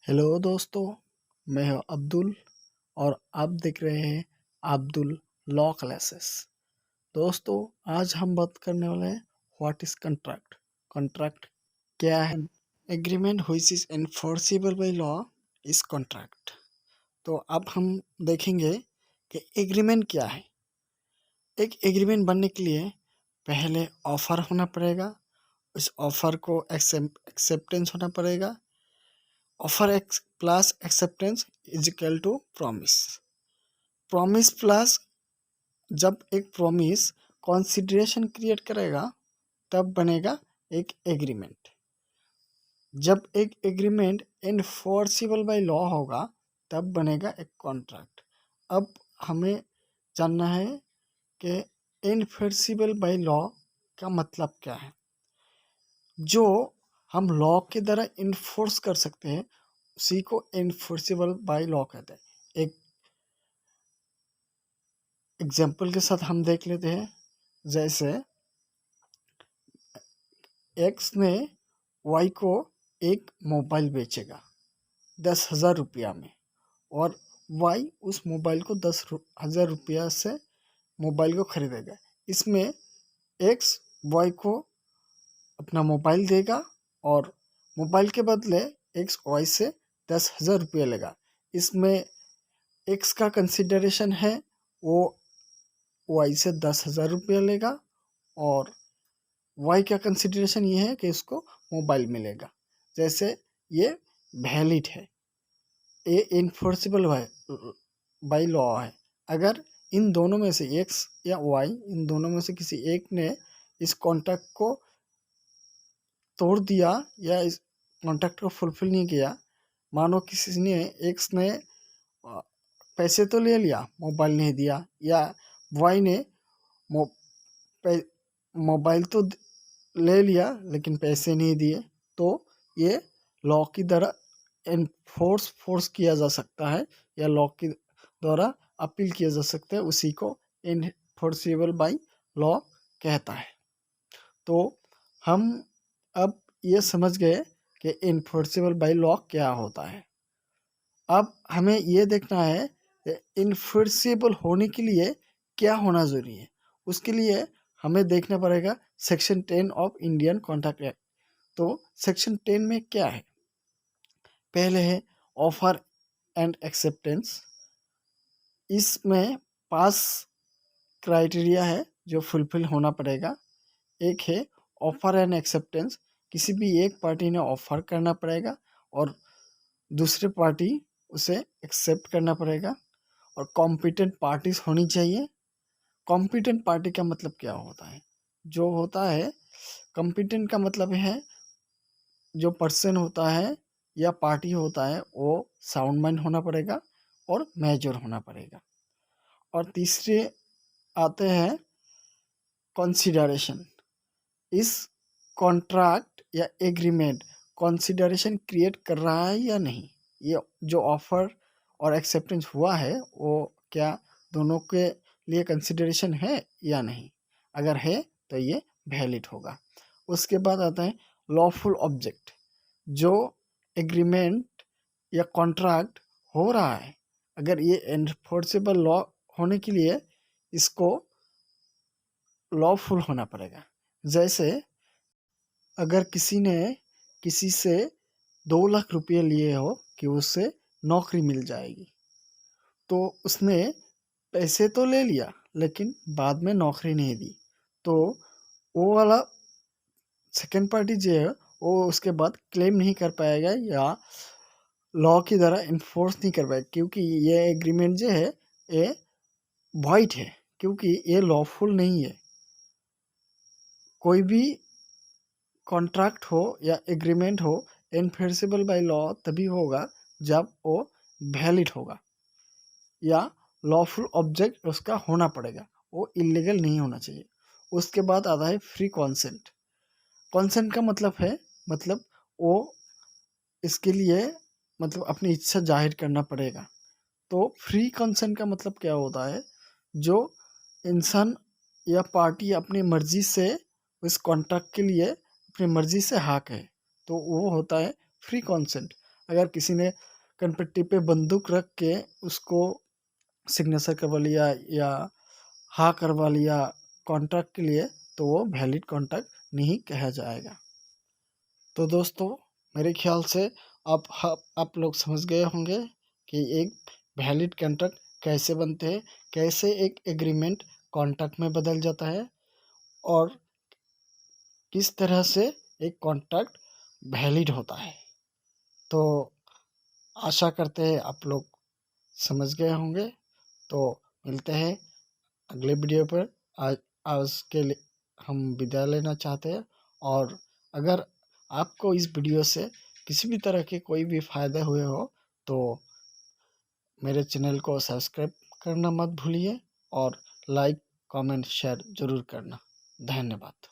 Hello दोस्तों, मैं हूं अब्दुल और आप देख रहे हैं अब्दुल लॉ क्लासेस। दोस्तों, आज हम बात करने वाले हैं व्हाट इज कॉन्ट्रैक्ट। कॉन्ट्रैक्ट क्या है? Agreement which is enforceable by law is contract. तो अब हम देखेंगे कि एग्रीमेंट क्या है। एक एग्रीमेंट बनने के लिए पहले ऑफर होना पड़ेगा, उस ऑफर को एक्सेप्टेंस होना पड़ेगा। Offer X plus acceptance is equal to promise. Promise plus जब एक प्रॉमिस कंसिडरेशन क्रिएट करेगा तब बनेगा एक एग्रीमेंट। जब एक एग्रीमेंट इनफोर्सिबल बाय लॉ होगा तब बनेगा एक कॉन्ट्रैक्ट। अब हमें जानना है कि इनफोर्सिबल बाय लॉ का मतलब क्या है। जो हम लॉ के द्वारा इन्फोर्स कर सकते हैं उसी को इनफोर्सिबल बाय लॉ कहते हैं। एक एग्जाम्पल के साथ हम देख लेते हैं। जैसे एक्स ने वाई को एक मोबाइल बेचेगा 10,000 रुपया में, और वाई उस मोबाइल को 10,000 रुपया से मोबाइल को खरीदेगा। इसमें एक्स वाई को अपना मोबाइल देगा और मोबाइल के बदले एक्स वाई से 10,000 रुपया लेगा। इसमें एक्स का कंसिडरेशन है वो वाई से 10,000 रुपया लेगा, और वाई का कंसिडरेशन ये है कि इसको मोबाइल मिलेगा। जैसे ये वैलिड है, ये इन्फोर्सिबल बाय लॉ है। अगर इन दोनों में से एक्स या वाई, इन दोनों में से किसी एक ने इस कॉन्ट्रैक्ट को तोड़ दिया या इस कॉन्ट्रैक्ट को फुलफिल नहीं किया, मानो किसी ने एक्स ने पैसे तो ले लिया, मोबाइल नहीं दिया, या वाई ने मोबाइल तो ले लिया लेकिन पैसे नहीं दिए, तो ये लॉ की तरह फोर्स किया जा सकता है या लॉ के द्वारा अपील किया जा सकता है। उसी को इनफोर्सेबल बाय लॉ कहता है। तो हम अब ये समझ गए कि इनफोर्सेबल बाय लॉ क्या होता है। अब हमें ये देखना है कि इनफोर्सेबल होने के लिए क्या होना ज़रूरी है। उसके लिए हमें देखना पड़ेगा section 10 of Indian contract act. तो सेक्शन 10 में क्या है? पहले है ऑफर एंड एक्सेप्टेंस। इसमें 5 क्राइटेरिया है जो फुलफिल होना पड़ेगा। एक है ऑफर एंड एक्सेप्टेंस, किसी भी एक पार्टी ने ऑफर करना पड़ेगा और दूसरे पार्टी उसे एक्सेप्ट करना पड़ेगा, और कॉम्पिटेंट पार्टीज होनी चाहिए। कॉम्पिटेंट पार्टी का मतलब क्या होता है? जो होता है कॉम्पिटेंट का मतलब है जो पर्सन होता है या पार्टी होता है वो साउंड माइंड होना पड़ेगा और मेजर होना पड़ेगा। और तीसरे आते हैं कंसीडरेशन। इस कॉन्ट्रैक्ट या एग्रीमेंट कंसीडरेशन क्रिएट कर रहा है या नहीं, ये जो ऑफर और एक्सेप्टेंस हुआ है वो क्या दोनों के लिए कंसीडरेशन है या नहीं। अगर है तो ये वैलिड होगा। उसके बाद आता है लॉफुल ऑब्जेक्ट। जो एग्रीमेंट या कॉन्ट्रैक्ट हो रहा है, अगर ये एनफोर्सेबल लॉ होने के लिए इसको लॉफुल होना पड़ेगा। जैसे अगर किसी ने किसी से 2 लाख रुपये लिए हो कि उससे नौकरी मिल जाएगी, तो उसने पैसे तो ले लिया लेकिन बाद में नौकरी नहीं दी, तो वो वाला सेकेंड पार्टी जो है वो उसके बाद क्लेम नहीं कर पाएगा या लॉ की तरह इन्फोर्स नहीं कर पाएगा, क्योंकि ये एग्रीमेंट जो है ये वॉइड है, क्योंकि ये लॉफुल नहीं है। कोई भी कॉन्ट्रैक्ट हो या एग्रीमेंट हो इनफोर्सेबल बाय लॉ तभी होगा जब वो वैलिड होगा या लॉफुल ऑब्जेक्ट उसका होना पड़ेगा, वो इलीगल नहीं होना चाहिए। उसके बाद आता है फ्री कॉन्सेंट। कॉन्सेंट का मतलब है वो इसके लिए अपनी इच्छा जाहिर करना पड़ेगा। तो फ्री कंसेंट का मतलब क्या होता है? जो इंसान या पार्टी अपनी मर्जी से उस कॉन्ट्रैक्ट के लिए अपनी मर्जी से हाँ कहे, तो वो होता है फ्री कंसेंट। अगर किसी ने कनपट्टी पे बंदूक रख के उसको सिग्नेचर करवा लिया या हाँ करवा लिया कॉन्ट्रैक्ट के लिए, तो वो वैलिड कॉन्ट्रैक्ट नहीं कहा जाएगा। तो दोस्तों, मेरे ख्याल से आप लोग समझ गए होंगे कि एक वैलिड कॉन्ट्रैक्ट कैसे बनते हैं, कैसे एक एग्रीमेंट कॉन्ट्रैक्ट में बदल जाता है, और किस तरह से एक कॉन्ट्रैक्ट वैलिड होता है। तो आशा करते हैं आप लोग समझ गए होंगे। तो मिलते हैं अगले वीडियो पर। आज आज के लिए हम विदा लेना चाहते हैं, और अगर आपको इस वीडियो से किसी भी तरह के कोई भी फ़ायदे हुए हो तो मेरे चैनल को सब्सक्राइब करना मत भूलिए, और लाइक कमेंट शेयर ज़रूर करना। धन्यवाद।